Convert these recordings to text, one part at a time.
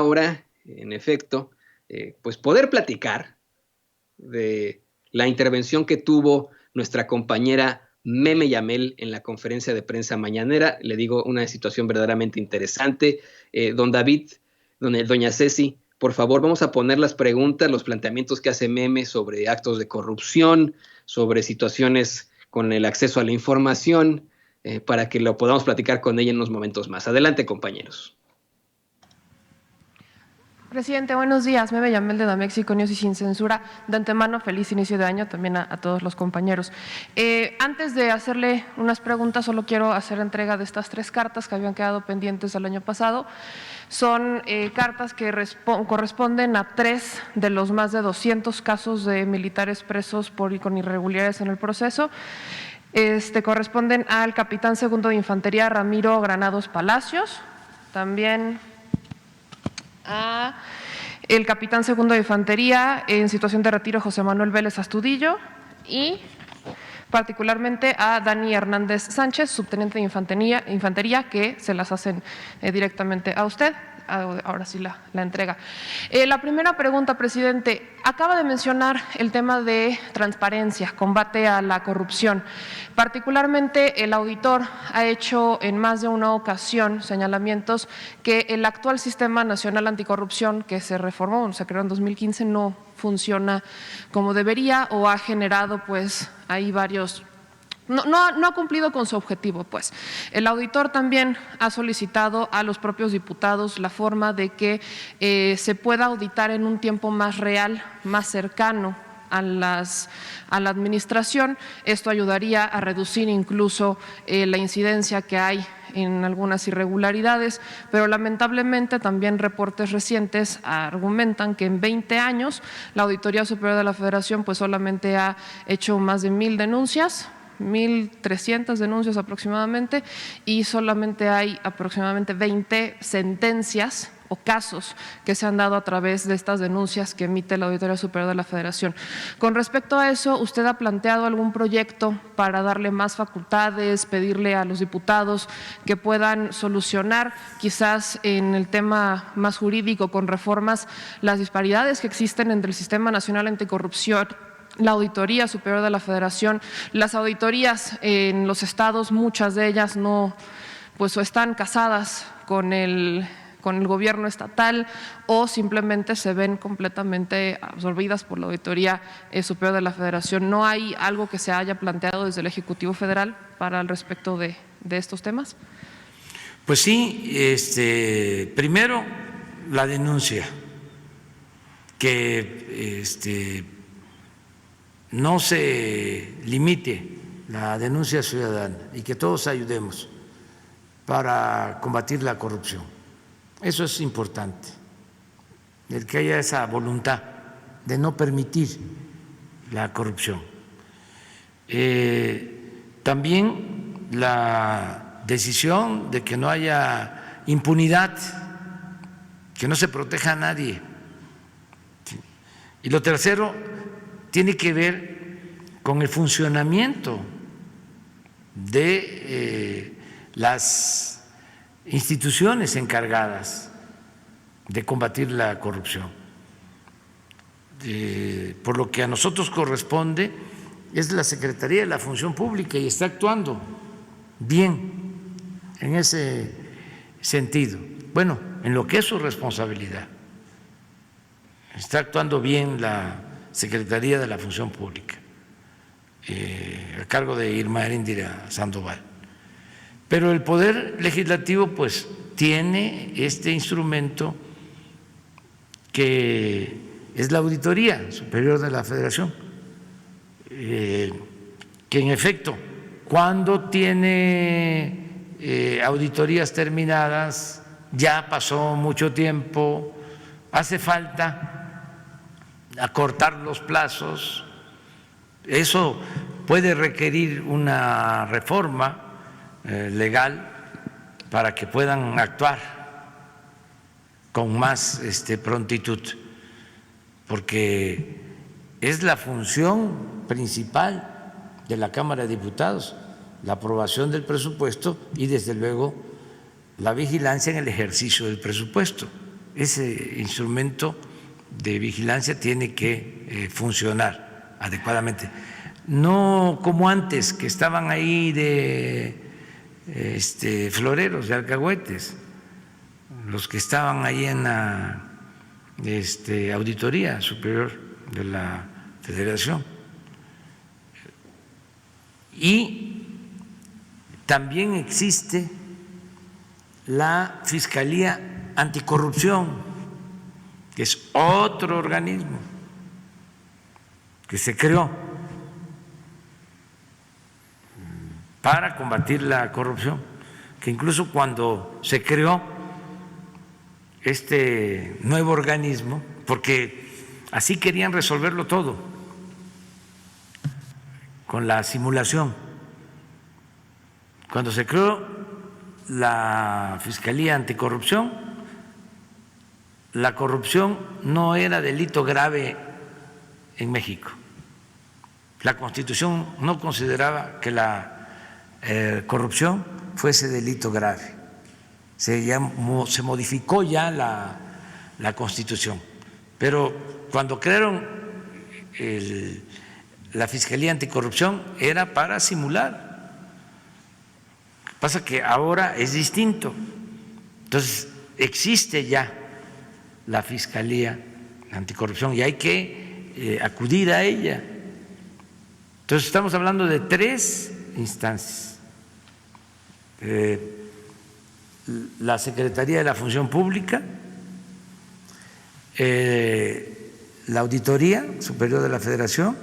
ahora, en efecto, pues poder platicar de la intervención que tuvo nuestra compañera Meme Yamel en la conferencia de prensa mañanera. Le digo, una situación verdaderamente interesante. Don David, doña Ceci, por favor, vamos a poner las preguntas, los planteamientos que hace Meme sobre actos de corrupción, sobre situaciones con el acceso a la información, para que lo podamos platicar con ella en unos momentos más. Adelante, compañeros. Presidente, buenos días. Meme Yamel de Damexico News y Sin Censura. De antemano, feliz inicio de año también a todos los compañeros. Antes de hacerle unas preguntas, solo quiero hacer entrega de estas 3 cartas que habían quedado pendientes el año pasado. Son cartas que corresponden a 3 de los más de 200 casos de militares presos con irregularidades en el proceso. Corresponden al capitán segundo de Infantería Ramiro Granados Palacios, también a el capitán segundo de Infantería en situación de retiro José Manuel Vélez Astudillo y particularmente a Dani Hernández Sánchez, subteniente de Infantería, que se las hacen directamente a usted. Ahora sí la entrega. La primera pregunta, presidente. Acaba de mencionar el tema de transparencia, combate a la corrupción. Particularmente el auditor ha hecho en más de una ocasión señalamientos que el actual Sistema Nacional Anticorrupción que se reformó, se creó en 2015, no funciona como debería o ha generado pues ahí varios… No ha cumplido con su objetivo, pues. El auditor también ha solicitado a los propios diputados la forma de que se pueda auditar en un tiempo más real, más cercano a la administración. Esto ayudaría a reducir incluso la incidencia que hay en algunas irregularidades, pero lamentablemente también reportes recientes argumentan que en 20 años la Auditoría Superior de la Federación pues solamente ha hecho más de 1,000 denuncias, 1,300 denuncias aproximadamente, y solamente hay aproximadamente 20 sentencias o casos que se han dado a través de estas denuncias que emite la Auditoría Superior de la Federación. Con respecto a eso, ¿usted ha planteado algún proyecto para darle más facultades, pedirle a los diputados que puedan solucionar quizás en el tema más jurídico con reformas las disparidades que existen entre el Sistema Nacional Anticorrupción, la Auditoría Superior de la Federación, las auditorías en los estados, muchas de ellas no, pues o están casadas con el gobierno estatal o simplemente se ven completamente absorbidas por la Auditoría Superior de la Federación? ¿No hay algo que se haya planteado desde el Ejecutivo Federal para el respecto de estos temas? Pues sí, primero la denuncia, que no se limite la denuncia ciudadana y que todos ayudemos para combatir la corrupción. Eso es importante, el que haya esa voluntad de no permitir la corrupción. También la decisión de que no haya impunidad, que no se proteja a nadie. Y lo tercero tiene que ver con el funcionamiento de las instituciones encargadas de combatir la corrupción. Por lo que a nosotros corresponde es la Secretaría de la Función Pública y está actuando bien en ese sentido. Bueno, en lo que es su responsabilidad, está actuando bien la Secretaría de la Función Pública, a cargo de Irma Heréndira Sandoval. Pero el Poder Legislativo pues tiene este instrumento que es la Auditoría Superior de la Federación, que en efecto, cuando tiene auditorías terminadas, ya pasó mucho tiempo, hace falta acortar los plazos, eso puede requerir una reforma legal para que puedan actuar con más prontitud, porque es la función principal de la Cámara de Diputados, la aprobación del presupuesto y desde luego la vigilancia en el ejercicio del presupuesto. ese instrumento de vigilancia tiene que funcionar adecuadamente. No como antes, que estaban ahí de floreros, de alcahuetes, los que estaban ahí en la Auditoría Superior de la Federación. Y también existe la Fiscalía Anticorrupción, que es otro organismo que se creó para combatir la corrupción, que incluso cuando se creó este nuevo organismo, porque así querían resolverlo todo, con la simulación. Cuando se creó la Fiscalía Anticorrupción, la corrupción no era delito grave en México. La Constitución no consideraba que la corrupción fuese delito grave. Se modificó ya la Constitución, pero cuando crearon la Fiscalía Anticorrupción era para simular. Pasa que ahora es distinto. Entonces existe ya la Fiscalía Anticorrupción y hay que acudir a ella. Entonces estamos hablando de 3 instancias. La Secretaría de la Función Pública, la Auditoría Superior de la Federación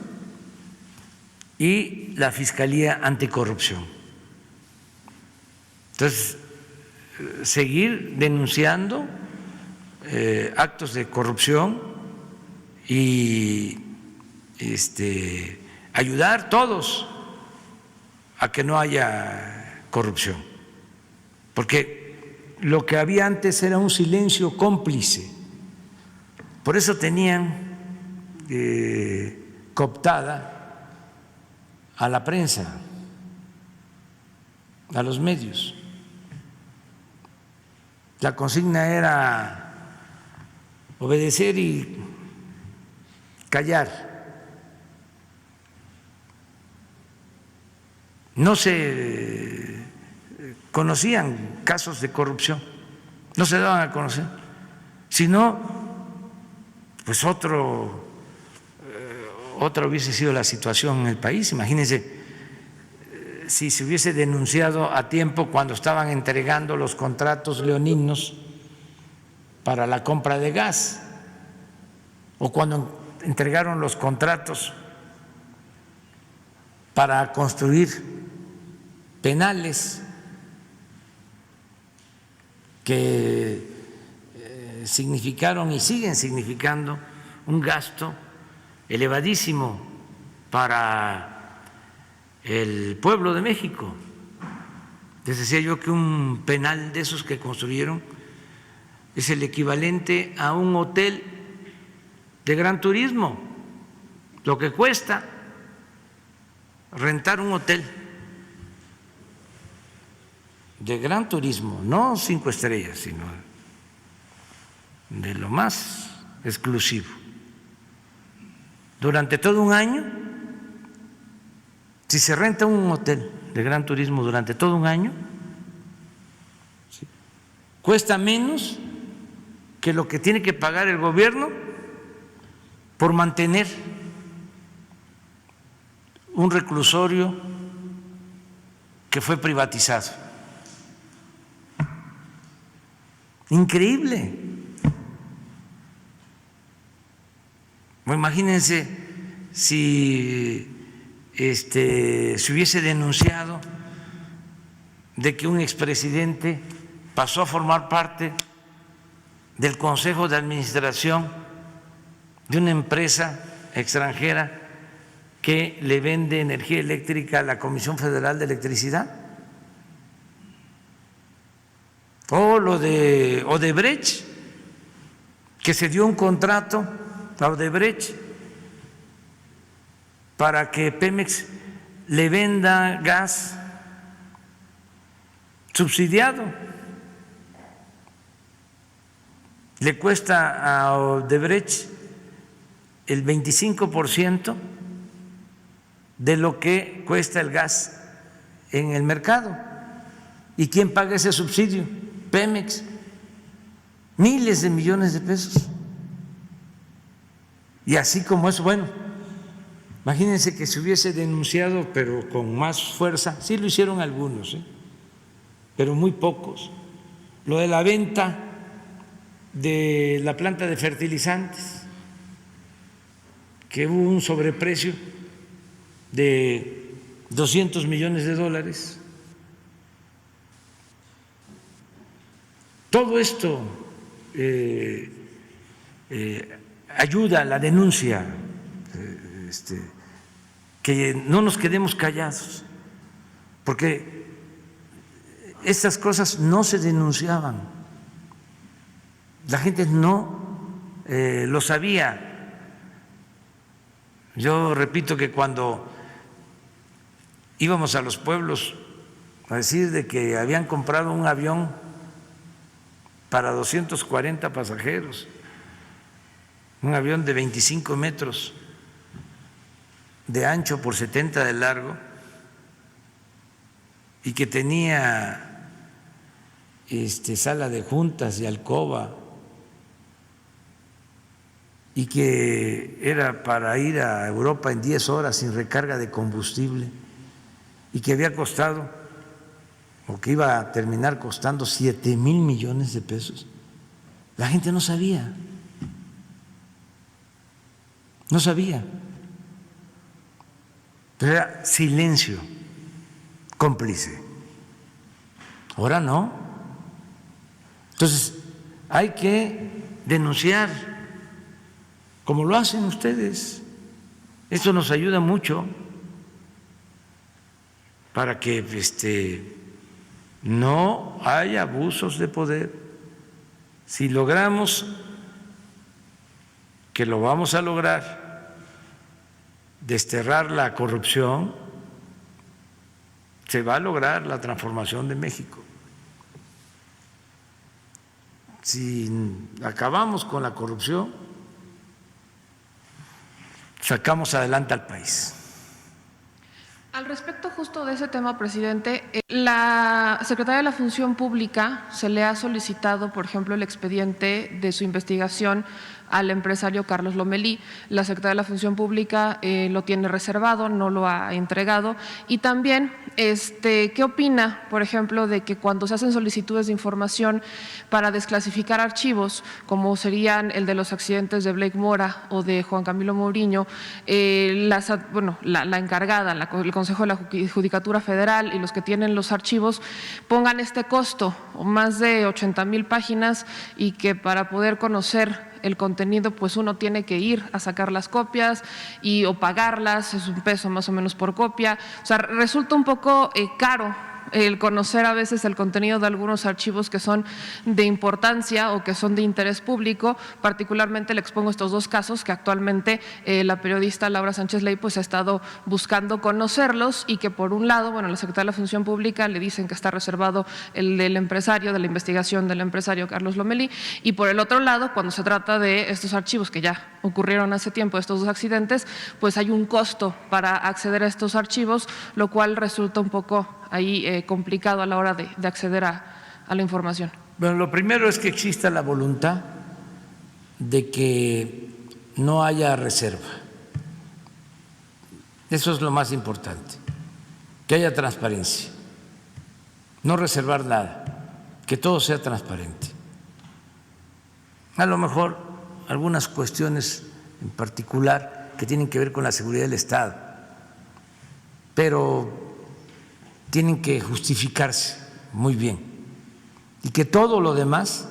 y la Fiscalía Anticorrupción. Entonces, seguir denunciando actos de corrupción y ayudar todos a que no haya corrupción, porque lo que había antes era un silencio cómplice. Por eso tenían cooptada a la prensa, a los medios. La consigna era obedecer y callar. No se conocían casos de corrupción, no se daban a conocer, sino pues otra hubiese sido la situación en el país. Imagínense si se hubiese denunciado a tiempo cuando estaban entregando los contratos leoninos para la compra de gas, o cuando entregaron los contratos para construir penales que significaron y siguen significando un gasto elevadísimo para el pueblo de México. Les decía yo que un penal de esos que construyeron es el equivalente a un hotel de gran turismo, lo que cuesta rentar un hotel de gran turismo, no 5 estrellas, sino de lo más exclusivo. Durante todo un año, si se renta un hotel de gran turismo durante todo un año, ¿sí?, cuesta menos que lo que tiene que pagar el gobierno por mantener un reclusorio que fue privatizado. Increíble. Bueno, imagínense si se hubiese denunciado de que un expresidente pasó a formar parte del Consejo de Administración de una empresa extranjera que le vende energía eléctrica a la Comisión Federal de Electricidad. O lo de Odebrecht, que se dio un contrato a Odebrecht para que Pemex le venda gas subsidiado. le cuesta a Odebrecht el 25% de lo que cuesta el gas en el mercado. ¿Y quién paga ese subsidio? Pemex. Miles de millones de pesos. Y así como eso, bueno, imagínense que se hubiese denunciado, pero con más fuerza, sí lo hicieron algunos, pero muy pocos, lo de la venta de la planta de fertilizantes, que hubo un sobreprecio de $200 millones. Todo esto ayuda a la denuncia, que no nos quedemos callados, porque estas cosas no se denunciaban, la gente no lo sabía. Yo repito que cuando íbamos a los pueblos a decir de que habían comprado un avión para 240 pasajeros, un avión de 25 metros de ancho por 70 de largo y que tenía sala de juntas y alcoba y que era para ir a Europa en 10 horas sin recarga de combustible y que había costado o que iba a terminar costando 7,000 millones de pesos, la gente no sabía. No sabía, pero era silencio cómplice. Ahora no. Entonces hay que denunciar, como lo hacen ustedes. Esto nos ayuda mucho para que no haya abusos de poder. Si logramos, que lo vamos a lograr, desterrar la corrupción, se va a lograr la transformación de México. Si acabamos con la corrupción, sacamos adelante al país. Al respecto justo de ese tema, presidente, la Secretaría de la Función Pública se le ha solicitado, por ejemplo, el expediente de su investigación al empresario Carlos Lomelí. La Secretaría de la Función Pública lo tiene reservado, no lo ha entregado. Y también, ¿qué opina, por ejemplo, de que cuando se hacen solicitudes de información para desclasificar archivos, como serían el de los accidentes de Blake Mora o de Juan Camilo Mourinho, la encargada, el Consejo de la Judicatura Federal y los que tienen los archivos pongan este costo, más de 80,000 páginas, y que para poder conocer el contenido, pues uno tiene que ir a sacar las copias o pagarlas, es $1 más o menos por copia? O sea, resulta un poco caro el conocer a veces el contenido de algunos archivos que son de importancia o que son de interés público. Particularmente le expongo estos dos casos que actualmente la periodista Laura Sánchez Ley pues ha estado buscando conocerlos, y que por un lado, la Secretaría de la Función Pública le dicen que está reservado el del empresario, de la investigación del empresario Carlos Lomelí, y por el otro lado, cuando se trata de estos archivos que ya ocurrieron hace tiempo, estos dos accidentes, pues hay un costo para acceder a estos archivos, lo cual resulta un poco ahí complicado a la hora de acceder a la información. Bueno, lo primero es que exista la voluntad de que no haya reserva. Eso es lo más importante, que haya transparencia, no reservar nada, que todo sea transparente. A lo mejor algunas cuestiones en particular que tienen que ver con la seguridad del Estado, pero tienen que justificarse muy bien, y que todo lo demás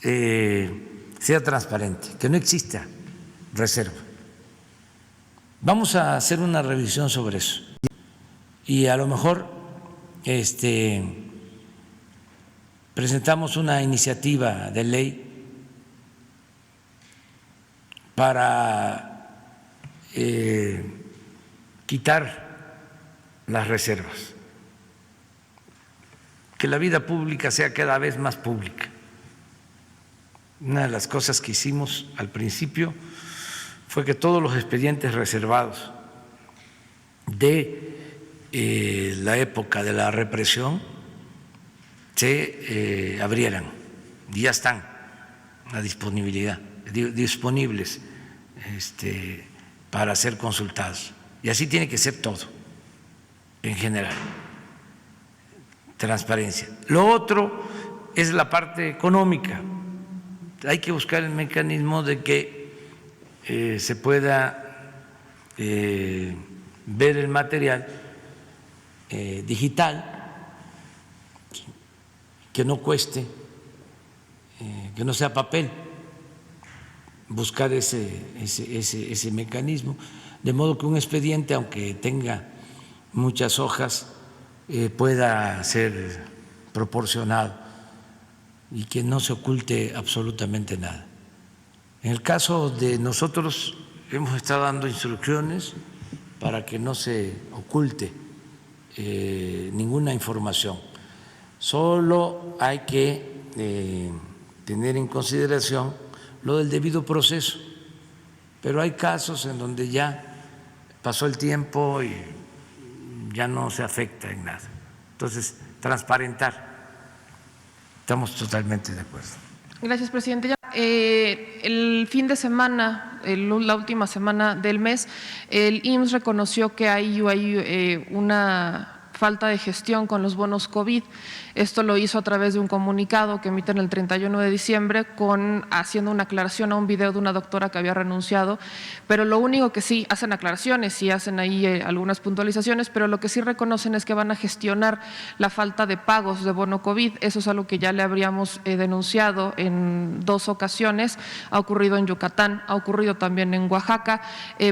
sea transparente, que no exista reserva. Vamos a hacer una revisión sobre eso, y a lo mejor presentamos una iniciativa de ley para quitar las reservas, que la vida pública sea cada vez más pública, Una de las cosas que hicimos al principio fue que todos los expedientes reservados de la época de la represión se abrieran, y ya están a disponibilidad, disponibles para ser consultados. Y así tiene que ser todo, en general, transparencia. Lo otro es la parte económica. Hay que buscar el mecanismo de que se pueda ver el material digital, que no cueste, que no sea papel, buscar ese mecanismo, de modo que un expediente, aunque tenga muchas hojas, pueda ser proporcionado y que no se oculte absolutamente nada. En el caso de nosotros hemos estado dando instrucciones para que no se oculte ninguna información. Solo hay que tener en consideración lo del debido proceso, pero hay casos en donde ya pasó el tiempo y ya no se afecta en nada. Entonces, transparentar. Estamos totalmente de acuerdo. Gracias, presidente. El fin de semana, la última semana del mes, el IMSS reconoció que hay una falta de gestión con los bonos COVID. Esto lo hizo a través de un comunicado que emiten el 31 de diciembre haciendo una aclaración a un video de una doctora que había renunciado, pero lo único que sí hacen aclaraciones, sí hacen ahí algunas puntualizaciones, pero lo que sí reconocen es que van a gestionar la falta de pagos de bono COVID. Eso es algo que ya le habríamos denunciado en 2 ocasiones, ha ocurrido en Yucatán, ha ocurrido también en Oaxaca.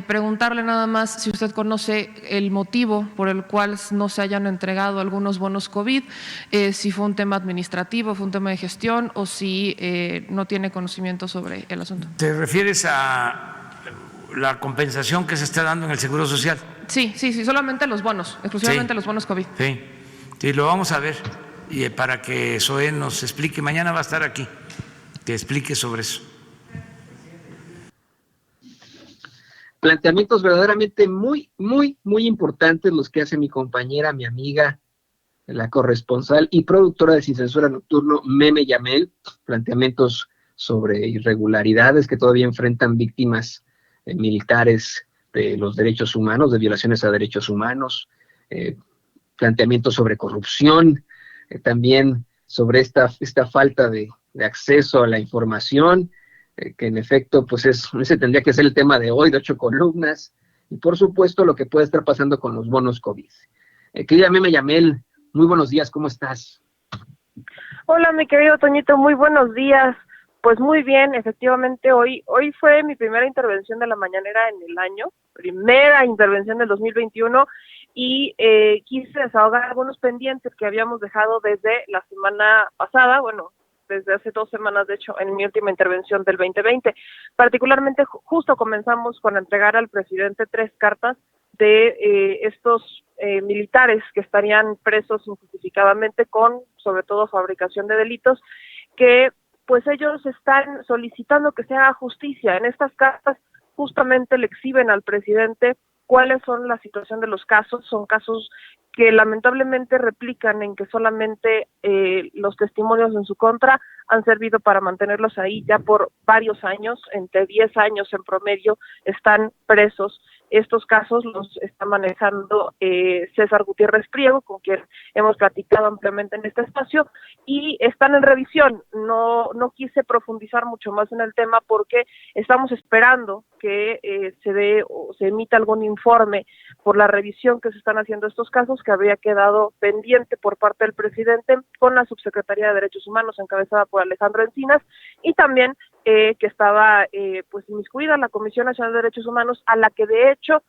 Preguntarle nada más si usted conoce el motivo por el cual no se hayan entregado algunos bonos COVID, si fue un tema administrativo, fue un tema de gestión o si no tiene conocimiento sobre el asunto. ¿Te refieres a la compensación que se está dando en el Seguro Social? Sí, solamente los bonos, exclusivamente los bonos COVID. Sí, lo vamos a ver, y para que Zoé nos explique, mañana va a estar aquí, que explique sobre eso. Planteamientos verdaderamente muy importantes los que hace mi compañera, mi amiga, la corresponsal y productora de Sin Censura Nocturno, Meme Yamel, planteamientos sobre irregularidades que todavía enfrentan víctimas militares de los derechos humanos, de violaciones a derechos humanos, planteamientos sobre corrupción, también sobre esta falta de acceso a la información, que en efecto pues ese tendría que ser el tema de hoy, de 8 columnas, y por supuesto lo que puede estar pasando con los bonos COVID. Querida Meme Yamel, muy buenos días, ¿cómo estás? Hola, mi querido Toñito, muy buenos días. Pues muy bien, efectivamente hoy fue mi primera intervención de la mañanera en el año, primera intervención del 2021, y quise desahogar algunos pendientes que habíamos dejado desde la semana pasada, bueno, desde hace 2 semanas, de hecho, en mi última intervención del 2020. Particularmente, justo comenzamos con entregar al presidente 3 cartas de estos militares que estarían presos injustificadamente con, sobre todo, fabricación de delitos, que pues ellos están solicitando que se haga justicia. En estas cartas justamente le exhiben al presidente cuáles son la situación de los casos. Son casos que lamentablemente replican en que solamente los testimonios en su contra han servido para mantenerlos ahí ya por varios años, entre 10 años en promedio están presos. Estos casos los está manejando César Gutiérrez Priego, con quien hemos platicado ampliamente en este espacio, y están en revisión. No quise profundizar mucho más en el tema porque estamos esperando que se dé o se emita algún informe por la revisión que se están haciendo estos casos, que había quedado pendiente por parte del presidente con la Subsecretaría de Derechos Humanos encabezada por Alejandro Encinas, y también que estaba pues inmiscuida la Comisión Nacional de Derechos Humanos, a la que de hecho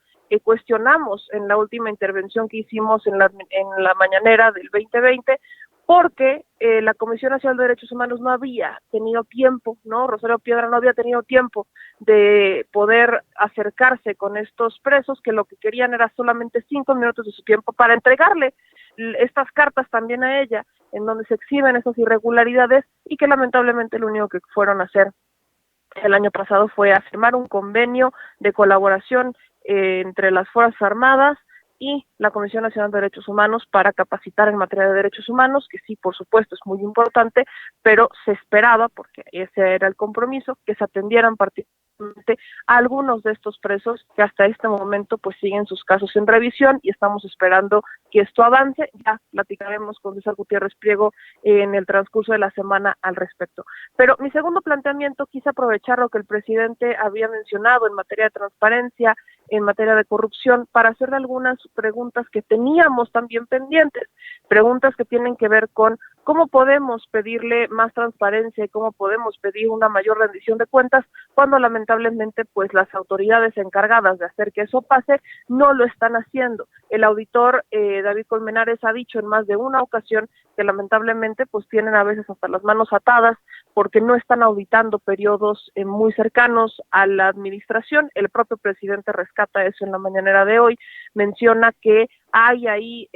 cuestionamos en la última intervención que hicimos en la mañanera del 2020, porque la Comisión Nacional de Derechos Humanos no había tenido tiempo, ¿no? Rosario Piedra no había tenido tiempo de poder acercarse con estos presos, que lo que querían era solamente 5 minutos de su tiempo para entregarle estas cartas también a ella, en donde se exhiben esas irregularidades y que lamentablemente lo único que fueron a hacer el año pasado fue a firmar un convenio de colaboración entre las Fuerzas Armadas y la Comisión Nacional de Derechos Humanos para capacitar en materia de derechos humanos, que sí, por supuesto, es muy importante, pero se esperaba, porque ese era el compromiso, que se atendieran particularmente a algunos de estos presos que hasta este momento pues siguen sus casos en revisión y estamos esperando que esto avance. Ya platicaremos con César Gutiérrez Priego en el transcurso de la semana al respecto. Pero mi segundo planteamiento, quise aprovechar lo que el presidente había mencionado en materia de transparencia, en materia de corrupción, para hacerle algunas preguntas que teníamos también pendientes, preguntas que tienen que ver con cómo podemos pedirle más transparencia y cómo podemos pedir una mayor rendición de cuentas cuando lamentablemente pues las autoridades encargadas de hacer que eso pase no lo están haciendo. El auditor David Colmenares ha dicho en más de una ocasión que lamentablemente pues tienen a veces hasta las manos atadas porque no están auditando periodos muy cercanos a la administración. El propio presidente rescata eso en la mañanera de hoy, menciona que hay ahí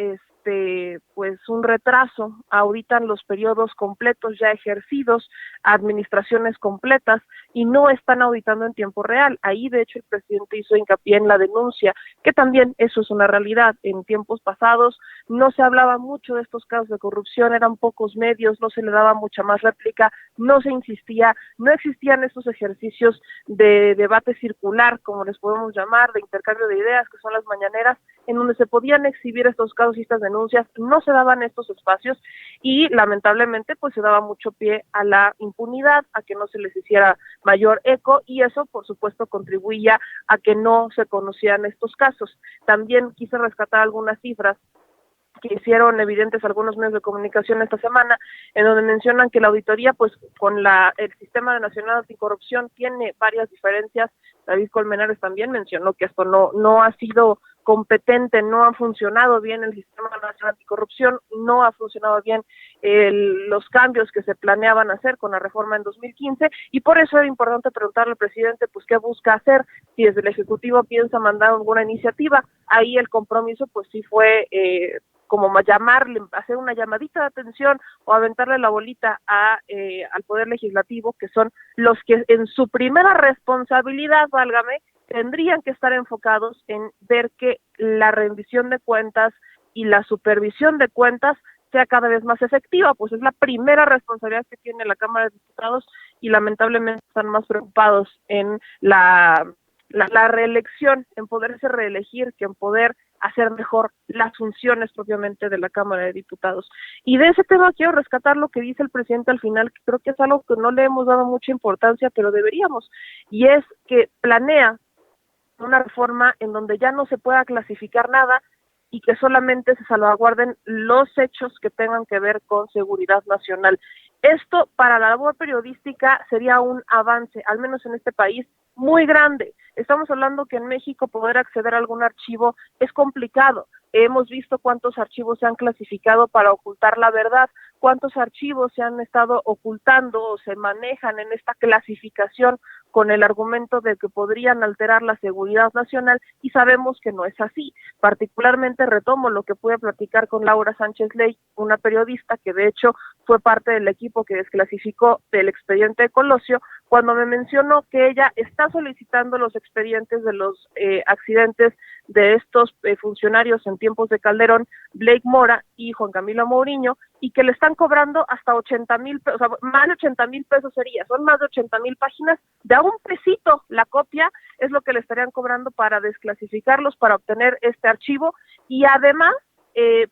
pues un retraso, auditan los periodos completos ya ejercidos, administraciones completas, y no están auditando en tiempo real. Ahí de hecho el presidente hizo hincapié en la denuncia, que también eso es una realidad. En tiempos pasados no se hablaba mucho de estos casos de corrupción, eran pocos medios, no se le daba mucha más réplica, no se insistía, no existían estos ejercicios de debate circular, como les podemos llamar, de intercambio de ideas, que son las mañaneras, en donde se podían exhibir estos casos y estas denuncias. No se daban estos espacios y lamentablemente pues se daba mucho pie a la impunidad, a que no se les hiciera mayor eco, y eso por supuesto contribuía a que no se conocían estos casos. También quise rescatar algunas cifras que hicieron evidentes algunos medios de comunicación esta semana, en donde mencionan que la auditoría, pues con el Sistema Nacional Anticorrupción tiene varias diferencias. David Colmenares también mencionó que esto no ha sido competente, no ha funcionado bien el Sistema Nacional Anticorrupción, no ha funcionado bien los cambios que se planeaban hacer con la reforma en 2015, y por eso era importante preguntarle al presidente pues qué busca hacer, si desde el Ejecutivo piensa mandar alguna iniciativa. Ahí el compromiso pues sí fue como llamarle, hacer una llamadita de atención o aventarle la bolita al Poder Legislativo, que son los que en su primera responsabilidad, válgame, tendrían que estar enfocados en ver que la rendición de cuentas y la supervisión de cuentas sea cada vez más efectiva, pues es la primera responsabilidad que tiene la Cámara de Diputados, y lamentablemente están más preocupados en la reelección, en poderse reelegir, que en poder hacer mejor las funciones propiamente de la Cámara de Diputados. Y de ese tema quiero rescatar lo que dice el presidente al final, que creo que es algo que no le hemos dado mucha importancia, pero deberíamos, y es que planea una reforma en donde ya no se pueda clasificar nada y que solamente se salvaguarden los hechos que tengan que ver con seguridad nacional. Esto para la labor periodística sería un avance, al menos en este país, muy grande. Estamos hablando que en México poder acceder a algún archivo es complicado. Hemos visto cuántos archivos se han clasificado para ocultar la verdad, cuántos archivos se han estado ocultando o se manejan en esta clasificación con el argumento de que podrían alterar la seguridad nacional, y sabemos que no es así. Particularmente retomo lo que pude platicar con Laura Sánchez Ley, una periodista que de hecho fue parte del equipo que desclasificó del expediente de Colosio, cuando me mencionó que ella está solicitando los expedientes de los accidentes de estos funcionarios en tiempos de Calderón, Blake Mora y Juan Camilo Mourinho, y que le están cobrando hasta 80,000 pesos, o sea, más de 80,000 pesos sería, son más de 80,000 páginas, de a un pesito la copia es lo que le estarían cobrando para desclasificarlos, para obtener este archivo, y además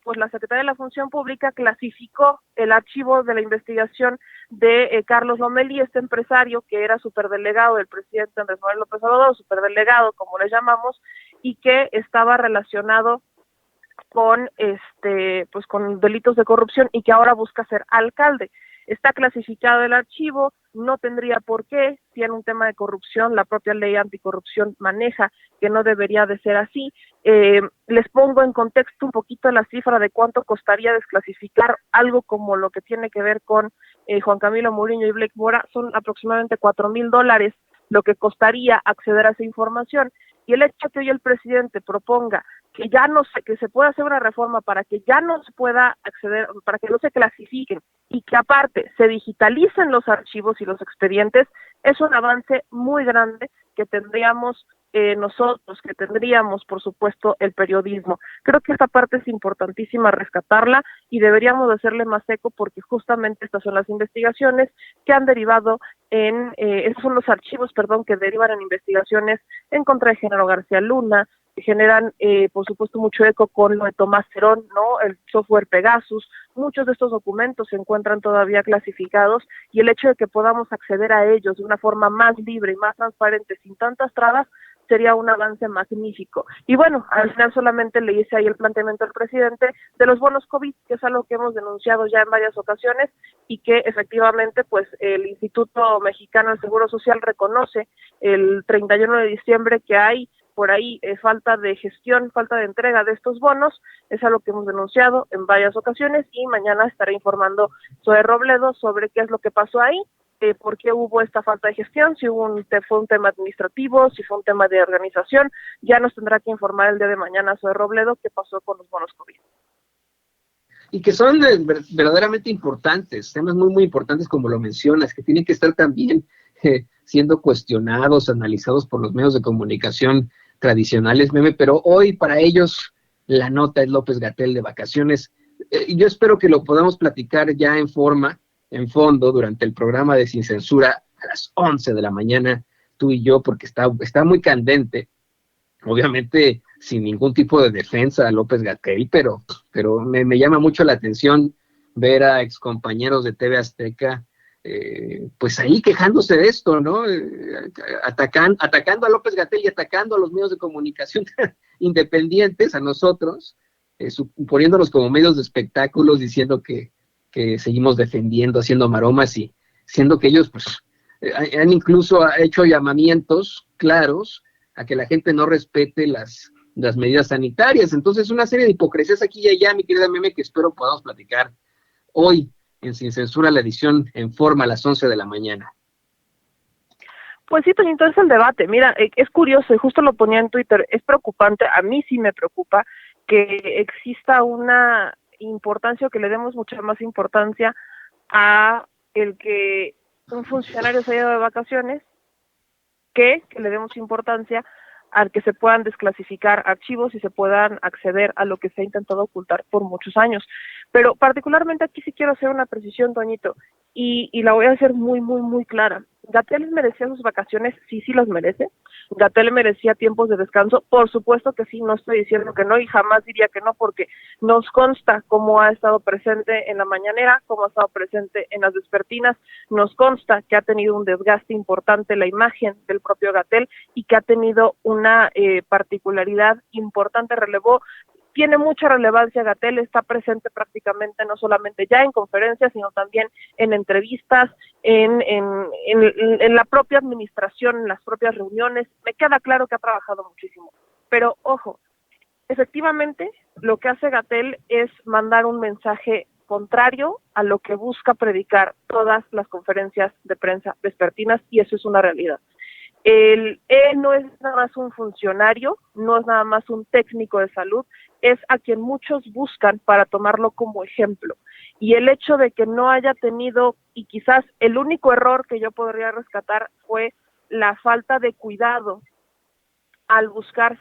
pues la Secretaría de la Función Pública clasificó el archivo de la investigación de Carlos Lomelí, este empresario que era superdelegado del presidente Andrés Manuel López Obrador, superdelegado como le llamamos, y que estaba relacionado con pues con delitos de corrupción y que ahora busca ser alcalde. Está clasificado el archivo, no tendría por qué, si en un tema de corrupción, la propia ley anticorrupción maneja que no debería de ser así. Les pongo en contexto un poquito la cifra de cuánto costaría desclasificar algo como lo que tiene que ver con Juan Camilo Mourinho y Blake Mora. Son aproximadamente $4,000 lo que costaría acceder a esa información, y el hecho que hoy el presidente proponga que ya no se, que se pueda hacer una reforma para que ya no se pueda acceder, para que no se clasifiquen y que aparte se digitalicen los archivos y los expedientes, es un avance muy grande que tendríamos nosotros, que tendríamos, por supuesto, el periodismo. Creo que esta parte es importantísima rescatarla y deberíamos de hacerle más eco porque justamente estas son las investigaciones que han derivado estos son los archivos, que derivan en investigaciones en contra de Genaro García Luna, que generan, por supuesto, mucho eco con lo de Tomás Herón, ¿no? El software Pegasus. Muchos de estos documentos se encuentran todavía clasificados y el hecho de que podamos acceder a ellos de una forma más libre y más transparente, sin tantas trabas, sería un avance magnífico. Y bueno, al final solamente le hice ahí el planteamiento al presidente de los bonos COVID, que es algo que hemos denunciado ya en varias ocasiones y que efectivamente pues el Instituto Mexicano del Seguro Social reconoce el 31 de diciembre que hay por ahí falta de gestión, falta de entrega de estos bonos, es algo que hemos denunciado en varias ocasiones y mañana estaré informando Zoe Robledo sobre qué es lo que pasó ahí, por qué hubo esta falta de gestión, si fue un tema administrativo, si fue un tema de organización, ya nos tendrá que informar el día de mañana Zoe Robledo qué pasó con los bonos COVID. Y que son verdaderamente importantes, temas muy, muy importantes como lo mencionas, que tienen que estar también siendo cuestionados, analizados por los medios de comunicación tradicionales, Meme, pero hoy para ellos la nota es López-Gatell de vacaciones. Yo espero que lo podamos platicar ya en fondo, durante el programa de Sin Censura a las 11 de la mañana, tú y yo, porque está muy candente, obviamente sin ningún tipo de defensa a López-Gatell, pero me llama mucho la atención ver a excompañeros de TV Azteca pues ahí quejándose de esto, ¿no? Atacando a López-Gatell y atacando a los medios de comunicación independientes, a nosotros, poniéndonos como medios de espectáculos, diciendo que seguimos defendiendo, haciendo maromas, y siendo que ellos pues han incluso hecho llamamientos claros a que la gente no respete las medidas sanitarias. Entonces, una serie de hipocresías aquí y allá, mi querida Meme, que espero podamos platicar hoy en Sin Censura, la edición en forma a las 11 de la mañana. Pues sí, Toñito, es el debate. Mira, es curioso, y justo lo ponía en Twitter, es preocupante, a mí sí me preocupa que exista una importancia, o que le demos mucha más importancia a el que un funcionario se haya ido de vacaciones, que le demos importancia al que se puedan desclasificar archivos y se puedan acceder a lo que se ha intentado ocultar por muchos años. Pero particularmente aquí sí quiero hacer una precisión, Toñito, y la voy a hacer muy, muy, muy clara. ¿Gatell merecía sus vacaciones? Sí, sí las merece. ¿Gatell merecía tiempos de descanso? Por supuesto que sí, no estoy diciendo que no y jamás diría que no, porque nos consta cómo ha estado presente en la mañanera, cómo ha estado presente en las vespertinas, nos consta que ha tenido un desgaste importante la imagen del propio Gatell y que ha tenido una particularidad importante, tiene mucha relevancia Gatell, está presente prácticamente no solamente ya en conferencias, sino también en entrevistas, en la propia administración, en las propias reuniones. Me queda claro que ha trabajado muchísimo. Pero, ojo, efectivamente, lo que hace Gatell es mandar un mensaje contrario a lo que busca predicar todas las conferencias de prensa vespertinas, y eso es una realidad. Él no es nada más un funcionario, no es nada más un técnico de salud, es a quien muchos buscan para tomarlo como ejemplo. Y el hecho de que no haya tenido, y quizás el único error que yo podría rescatar fue la falta de cuidado al buscar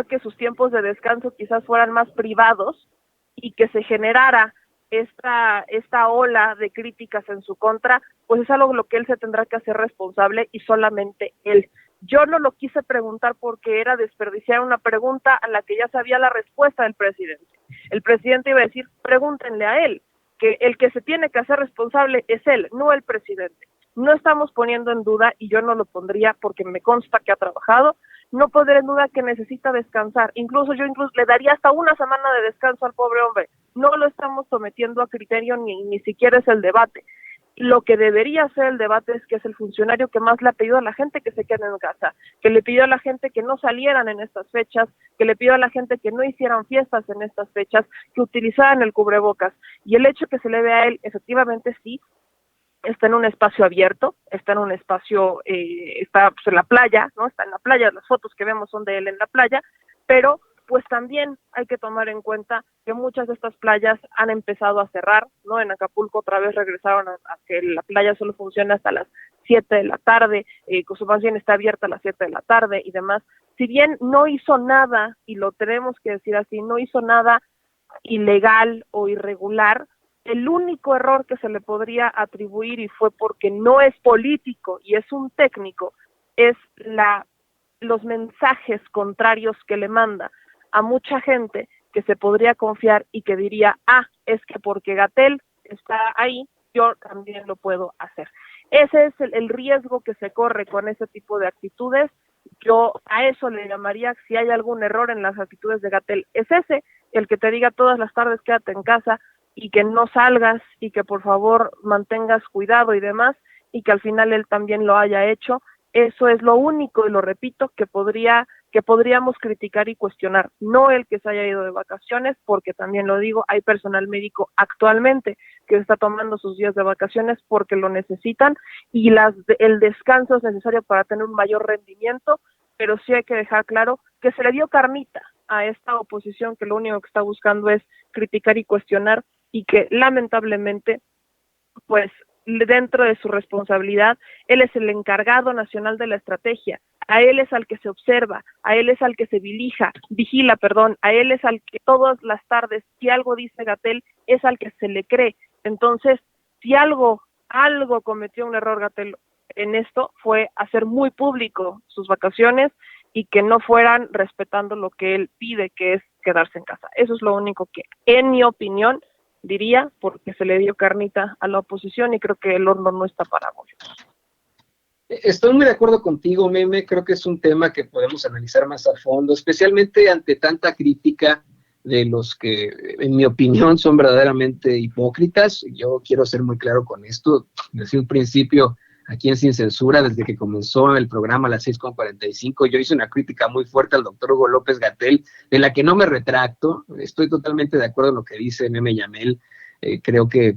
que sus tiempos de descanso quizás fueran más privados y que se generara esta ola de críticas en su contra, pues es algo lo que él se tendrá que hacer responsable y solamente él. Yo no lo quise preguntar porque era desperdiciar una pregunta a la que ya sabía la respuesta del presidente. El presidente iba a decir, pregúntenle a él, que el que se tiene que hacer responsable es él, no el presidente. No estamos poniendo en duda, y yo no lo pondría porque me consta que ha trabajado, no pondré en duda que necesita descansar. Incluso le daría hasta una semana de descanso al pobre hombre. No lo estamos sometiendo a criterio, ni siquiera es el debate. Lo que debería ser el debate es que es el funcionario que más le ha pedido a la gente que se quede en casa, que le pidió a la gente que no salieran en estas fechas, que le pidió a la gente que no hicieran fiestas en estas fechas, que utilizaran el cubrebocas. Y el hecho que se le vea a él, efectivamente sí, está en un espacio abierto, está en un espacio, está pues, en la playa, ¿no? Está en la playa, las fotos que vemos son de él en la playa, pero pues también hay que tomar en cuenta que muchas de estas playas han empezado a cerrar, ¿no? En Acapulco otra vez regresaron a que la playa solo funciona hasta las 7 de la tarde, Cozumel está abierta a las 7 de la tarde y demás. Si bien no hizo nada, y lo tenemos que decir así, no hizo nada ilegal o irregular, el único error que se le podría atribuir, y fue porque no es político y es un técnico, es los mensajes contrarios que le manda a mucha gente que se podría confiar y que diría, es que porque Gatell está ahí, yo también lo puedo hacer. Ese es el riesgo que se corre con ese tipo de actitudes. Yo a eso le llamaría, si hay algún error en las actitudes de Gatell, es ese, el que te diga todas las tardes quédate en casa y que no salgas y que por favor mantengas cuidado y demás, y que al final él también lo haya hecho. Eso es lo único, y lo repito, que podríamos criticar y cuestionar, no el que se haya ido de vacaciones, porque también lo digo, hay personal médico actualmente que está tomando sus días de vacaciones porque lo necesitan, y el descanso es necesario para tener un mayor rendimiento, pero sí hay que dejar claro que se le dio carnita a esta oposición que lo único que está buscando es criticar y cuestionar, y que lamentablemente, pues, dentro de su responsabilidad, él es el encargado nacional de la estrategia, a él es al que se observa, a él es al que se vigila, a él es al que todas las tardes, si algo dice Gatell, es al que se le cree. Entonces, si algo cometió un error Gatell en esto, fue hacer muy público sus vacaciones y que no fueran respetando lo que él pide, que es quedarse en casa. Eso es lo único que, en mi opinión, diría, porque se le dio carnita a la oposición y creo que el horno no está para bollos. Estoy muy de acuerdo contigo, Meme. Creo que es un tema que podemos analizar más a fondo, especialmente ante tanta crítica de los que, en mi opinión, son verdaderamente hipócritas. Yo quiero ser muy claro con esto. Desde un principio, aquí en Sin Censura, desde que comenzó el programa a las 6:45, yo hice una crítica muy fuerte al doctor Hugo López-Gatell, de la que no me retracto. Estoy totalmente de acuerdo en lo que dice Meme Yamel. Creo que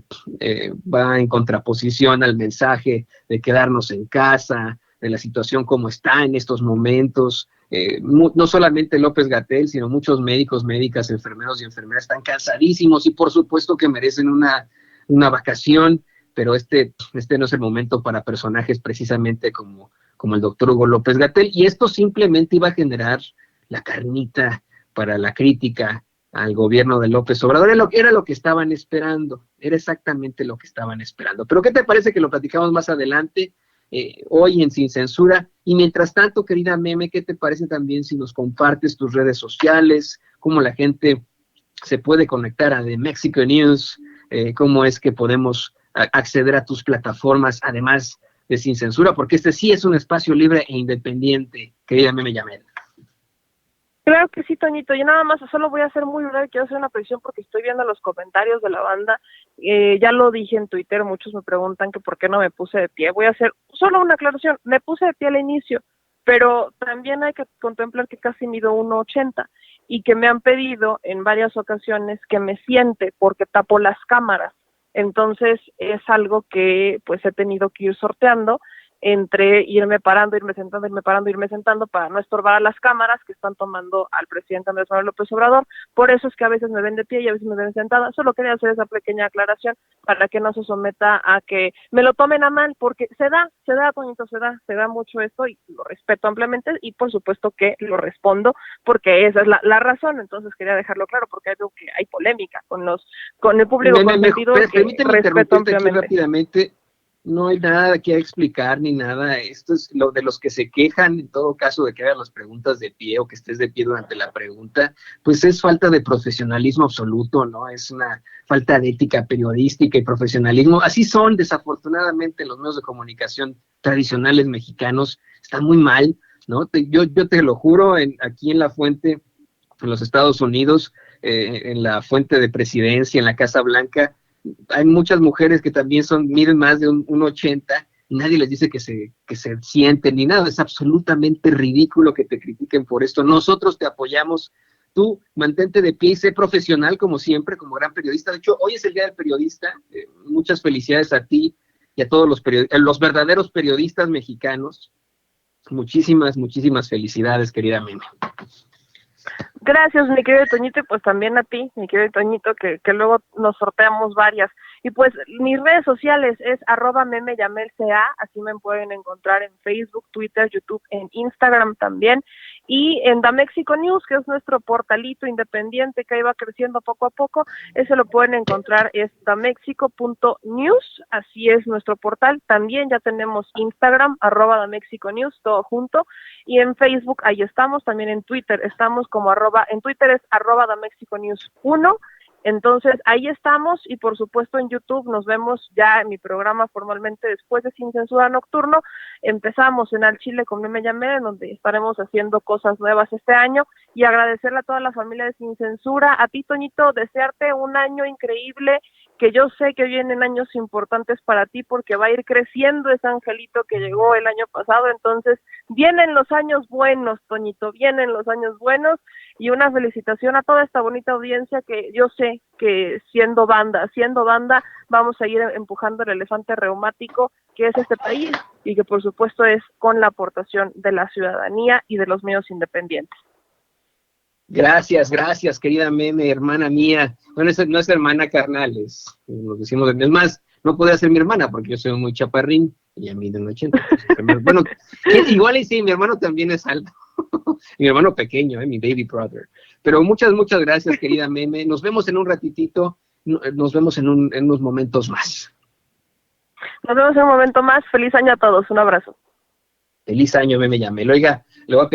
va en contraposición al mensaje de quedarnos en casa, de la situación como está en estos momentos. No solamente López-Gatell, sino muchos médicos, médicas, enfermeros y enfermeras están cansadísimos y por supuesto que merecen una vacación, pero este no es el momento para personajes precisamente como el doctor Hugo López-Gatell, y esto simplemente iba a generar la carnita para la crítica al gobierno de López Obrador. Era lo que estaban esperando, era exactamente lo que estaban esperando. Pero ¿qué te parece que lo platicamos más adelante, hoy en Sin Censura? Y mientras tanto, querida Meme, ¿qué te parece también si nos compartes tus redes sociales, cómo la gente se puede conectar a The Mexico News, cómo es que podemos acceder a tus plataformas, además de Sin Censura, porque este sí es un espacio libre e independiente, querida Meme Yamel? Claro que sí, Toñito. Yo nada más, solo voy a ser muy breve, quiero hacer una precisión porque estoy viendo los comentarios de la banda. Ya lo dije en Twitter, muchos me preguntan que por qué no me puse de pie. Voy a hacer solo una aclaración. Me puse de pie al inicio, pero también hay que contemplar que casi mido 1.80 y que me han pedido en varias ocasiones que me siente porque tapo las cámaras. Entonces es algo que pues he tenido que ir sorteando entre irme parando, irme sentando, irme parando, irme sentando para no estorbar a las cámaras que están tomando al presidente Andrés Manuel López Obrador. Por eso es que a veces me ven de pie y a veces me ven sentada. Solo quería hacer esa pequeña aclaración para que no se someta a que me lo tomen a mal, porque se da, Toñito, se da mucho esto y lo respeto ampliamente y por supuesto que lo respondo porque esa es la razón. Entonces quería dejarlo claro porque creo que hay polémica con el público consentido. Permíteme interrumpirte aquí rápidamente. No hay nada que explicar ni nada. Esto es lo de los que se quejan, en todo caso, de que hagan las preguntas de pie o que estés de pie durante la pregunta, pues es falta de profesionalismo absoluto, ¿no? Es una falta de ética periodística y profesionalismo. Así son, desafortunadamente, los medios de comunicación tradicionales mexicanos. Están muy mal, ¿no? Yo te lo juro, aquí en la fuente, en los Estados Unidos, en la fuente de presidencia, en la Casa Blanca, hay muchas mujeres que también miden más de 1.80 y nadie les dice que se sienten ni nada. Es absolutamente ridículo que te critiquen por esto. Nosotros te apoyamos. Tú mantente de pie y sé profesional como siempre, como gran periodista. De hecho, hoy es el Día del Periodista. Muchas felicidades a ti y a todos los verdaderos periodistas mexicanos. Muchísimas felicidades, querida Meme. Gracias, mi querido Toñito, y pues también a ti, mi querido Toñito, que luego nos sorteamos varias. Y pues mis redes sociales es @memeyamelca, así me pueden encontrar en Facebook, Twitter, YouTube, en Instagram también, y en Da Mexico News, que es nuestro portalito independiente que iba creciendo poco a poco. Ese lo pueden encontrar, es damexico.news, así es nuestro portal. También ya tenemos Instagram, @damexiconews, todo junto, y en Facebook ahí estamos, también en Twitter estamos como en Twitter es @damexiconews1. Entonces ahí estamos, y por supuesto en YouTube nos vemos ya en mi programa formalmente después de Sin Censura Nocturno. Empezamos en Al Chile con Meme Llamé, en donde estaremos haciendo cosas nuevas este año, y agradecerle a toda la familia de Sin Censura, a ti Toñito, desearte un año increíble, que yo sé que vienen años importantes para ti porque va a ir creciendo ese angelito que llegó el año pasado. Entonces vienen los años buenos, Toñito, vienen los años buenos, y una felicitación a toda esta bonita audiencia que yo sé que siendo banda, vamos a ir empujando el elefante reumático que es este país, y que por supuesto es con la aportación de la ciudadanía y de los medios independientes. Gracias, querida Meme, hermana mía. Bueno, no es hermana carnal, nos decimos, es más, no podría ser mi hermana porque yo soy muy chaparrín, ella mide un 80. Bueno, igual y sí, mi hermano también es alto. Mi hermano pequeño, mi baby brother. Pero muchas gracias, querida Meme. Nos vemos en un ratitito, nos vemos en unos momentos más. Nos vemos en un momento más. Feliz año a todos. Un abrazo. Feliz año, Meme Yamel. Oiga, le voy a pedir